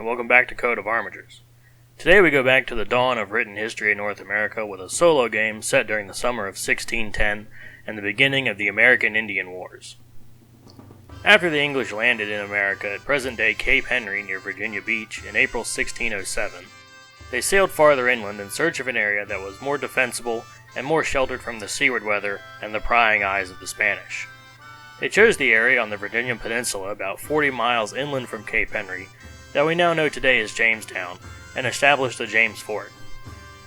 welcome back to Code of Armigers. Today we go back to the dawn of written history in North America with a solo game set during the summer of 1610 and the beginning of the American Indian Wars. After the English landed in America at present-day Cape Henry near Virginia Beach in April 1607, they sailed farther inland in search of an area that was more defensible and more sheltered from the seaward weather and the prying eyes of the Spanish. They chose the area on the Virginian Peninsula about 40 miles inland from Cape Henry that we now know today as Jamestown, and established the James Fort.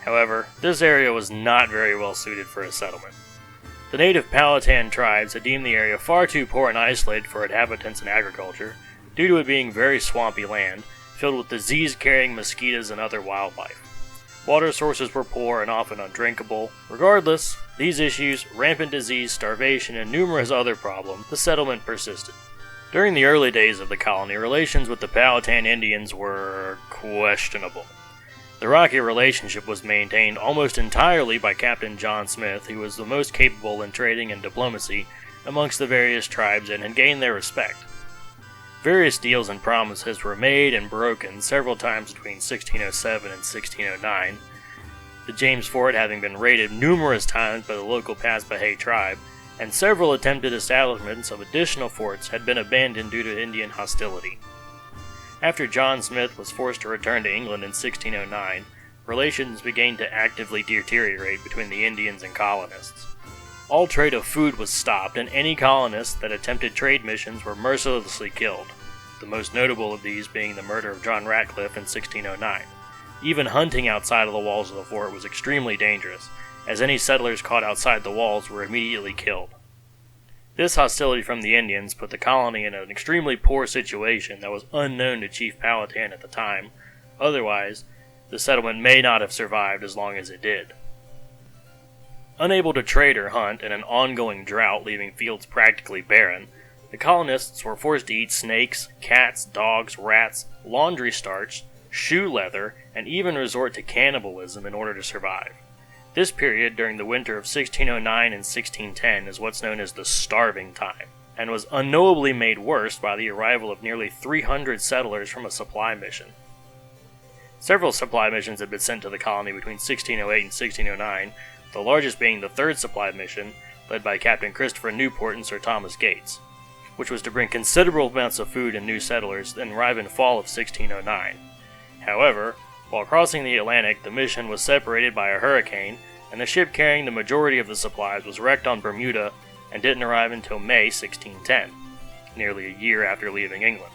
However, this area was not very well suited for a settlement. The native Powhatan tribes had deemed the area far too poor and isolated for inhabitants and agriculture, due to it being very swampy land, filled with disease-carrying mosquitoes and other wildlife. Water sources were poor and often undrinkable. Regardless, these issues, rampant disease, starvation, and numerous other problems, the settlement persisted. During the early days of the colony, relations with the Powhatan Indians were questionable. The rocky relationship was maintained almost entirely by Captain John Smith, who was the most capable in trading and diplomacy amongst the various tribes and had gained their respect. Various deals and promises were made and broken several times between 1607 and 1609, the James Fort having been raided numerous times by the local Paspahegh tribe, and several attempted establishments of additional forts had been abandoned due to Indian hostility. After John Smith was forced to return to England in 1609, relations began to actively deteriorate between the Indians and colonists. All trade of food was stopped, and any colonists that attempted trade missions were mercilessly killed, the most notable of these being the murder of John Ratcliffe in 1609. Even hunting outside of the walls of the fort was extremely dangerous, as any settlers caught outside the walls were immediately killed. This hostility from the Indians put the colony in an extremely poor situation that was unknown to Chief Powhatan at the time. Otherwise, the settlement may not have survived as long as it did. Unable to trade or hunt in an ongoing drought leaving fields practically barren, the colonists were forced to eat snakes, cats, dogs, rats, laundry starch, shoe leather, and even resort to cannibalism in order to survive. This period, during the winter of 1609 and 1610, is what's known as the starving time, and was unknowably made worse by the arrival of nearly 300 settlers from a supply mission. Several supply missions had been sent to the colony between 1608 and 1609, the largest being the third supply mission, led by Captain Christopher Newport and Sir Thomas Gates, which was to bring considerable amounts of food and new settlers and arrive in fall of 1609. However, while crossing the Atlantic, the mission was separated by a hurricane, and the ship carrying the majority of the supplies was wrecked on Bermuda and didn't arrive until May 1610, nearly a year after leaving England.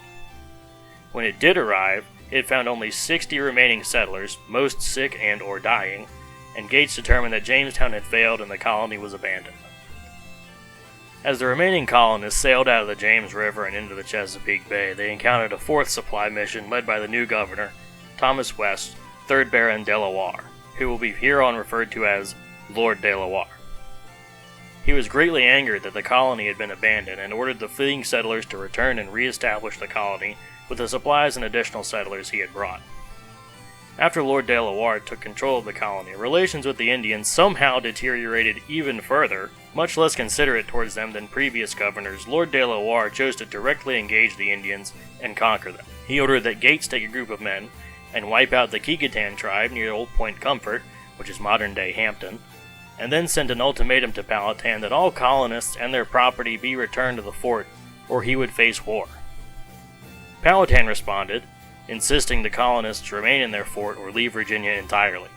When it did arrive, it found only 60 remaining settlers, most sick and or dying, and Gates determined that Jamestown had failed and the colony was abandoned. As the remaining colonists sailed out of the James River and into the Chesapeake Bay, they encountered a fourth supply mission led by the new governor, Thomas West, 3rd Baron de la Warr, who will be hereon referred to as Lord de la Warr. He was greatly angered that the colony had been abandoned and ordered the fleeing settlers to return and re-establish the colony with the supplies and additional settlers he had brought. After Lord de la Warr took control of the colony, relations with the Indians somehow deteriorated even further. Much less considerate towards them than previous governors, Lord de la Warr chose to directly engage the Indians and conquer them. He ordered that Gates take a group of men and wipe out the Kecoughtan tribe near Old Point Comfort, which is modern-day Hampton, and then sent an ultimatum to Powhatan that all colonists and their property be returned to the fort, or he would face war. Powhatan responded, insisting the colonists remain in their fort or leave Virginia entirely.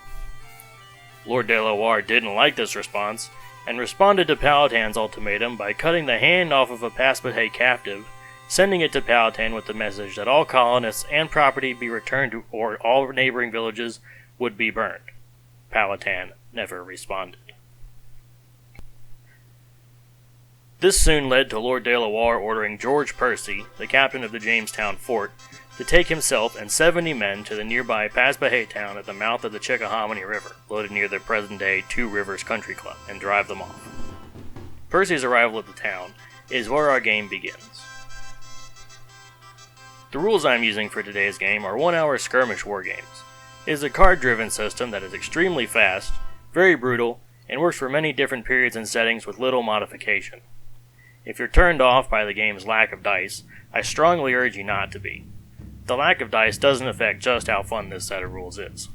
Lord de la Warr didn't like this response, and responded to Powhatan's ultimatum by cutting the hand off of a Paspahegh captive, sending it to Powhatan with the message that all colonists and property be returned to, or all neighboring villages would be burned. Powhatan never responded. This soon led to Lord de la Warr ordering George Percy, the captain of the Jamestown Fort, to take himself and 70 men to the nearby Paspahegh town at the mouth of the Chickahominy River, located near the present-day Two Rivers Country Club, and drive them off. Percy's arrival at the town is where our game begins. The rules I'm using for today's game are 1-hour skirmish wargames. It is a card-driven system that is extremely fast, very brutal, and works for many different periods and settings with little modification. If you're turned off by the game's lack of dice, I strongly urge you not to be. the lack of dice doesn't affect just how fun this set of rules is.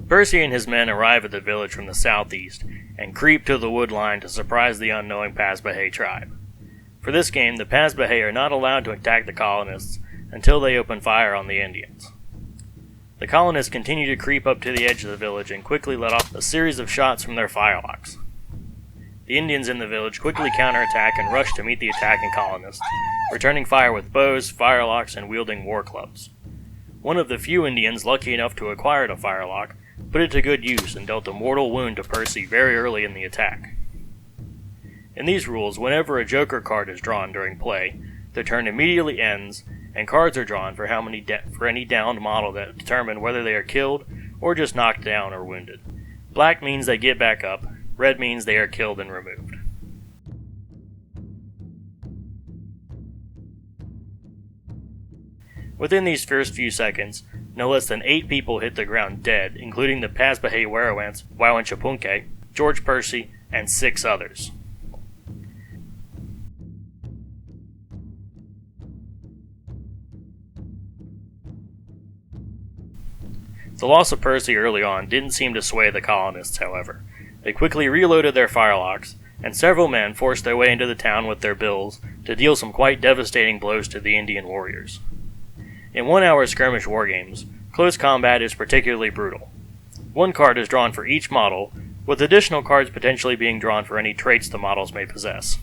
Percy and his men arrive at the village from the southeast and creep to the wood line to surprise the unknowing Paspahegh tribe. For this game, the Paspahegh are not allowed to attack the colonists until they open fire on the Indians. The colonists continue to creep up to the edge of the village and quickly let off a series of shots from their firelocks. The Indians in the village quickly counterattack and rush to meet the attacking colonists, returning fire with bows, firelocks, and wielding war clubs. One of the few Indians lucky enough to acquire a firelock put it to good use and dealt a mortal wound to Percy very early in the attack. In these rules, whenever a joker card is drawn during play, the turn immediately ends, and cards are drawn for any downed model that determine whether they are killed or just knocked down or wounded. Black means they get back up, red means they are killed and removed. Within these first few seconds, no less than 8 people hit the ground dead, including the Paspahegh werewants, Wawanchapunke, George Percy, and 6 others. The loss of Percy early on didn't seem to sway the colonists, however. They quickly reloaded their firelocks, and several men forced their way into the town with their bills to deal some quite devastating blows to the Indian warriors. In 1-hour skirmish wargames, close combat is particularly brutal. 1 card is drawn for each model, with additional cards potentially being drawn for any traits the models may possess.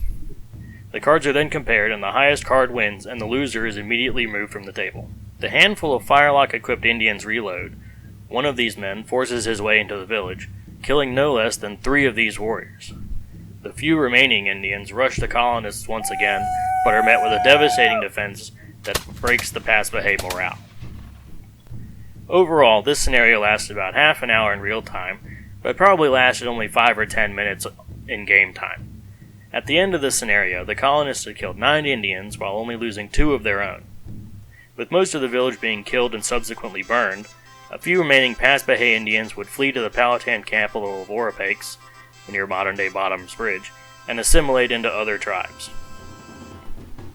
The cards are then compared, and the highest card wins, and the loser is immediately moved from the table. The handful of firelock-equipped Indians reload. One of these men forces his way into the village, killing no less than 3 of these warriors. The few remaining Indians rush the colonists once again, but are met with a devastating defense that breaks the Paspahegh morale. Overall, this scenario lasted about half an hour in real time, but probably lasted only 5 or 10 minutes in game time. At the end of the scenario, the colonists had killed 9 Indians while only losing 2 of their own. With most of the village being killed and subsequently burned, a few remaining Paspahegh Indians would flee to the Powhatan capital of Orapakes, near modern-day Bottoms Bridge, and assimilate into other tribes.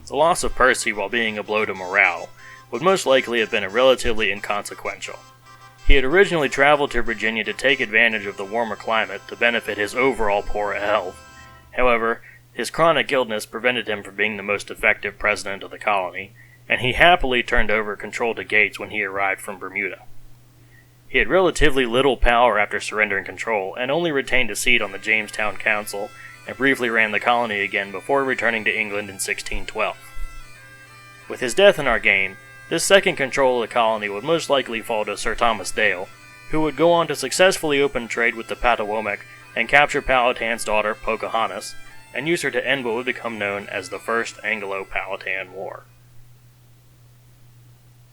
The loss of Percy, while being a blow to morale, would most likely have been relatively inconsequential. He had originally traveled to Virginia to take advantage of the warmer climate to benefit his overall poor health. However, his chronic illness prevented him from being the most effective president of the colony, and he happily turned over control to Gates when he arrived from Bermuda. He had relatively little power after surrendering control, and only retained a seat on the Jamestown Council, and briefly ran the colony again before returning to England in 1612. With his death in our game, this second control of the colony would most likely fall to Sir Thomas Dale, who would go on to successfully open trade with the Patawomeck and capture Powhatan's daughter, Pocahontas, and use her to end what would become known as the First Anglo-Powhatan War.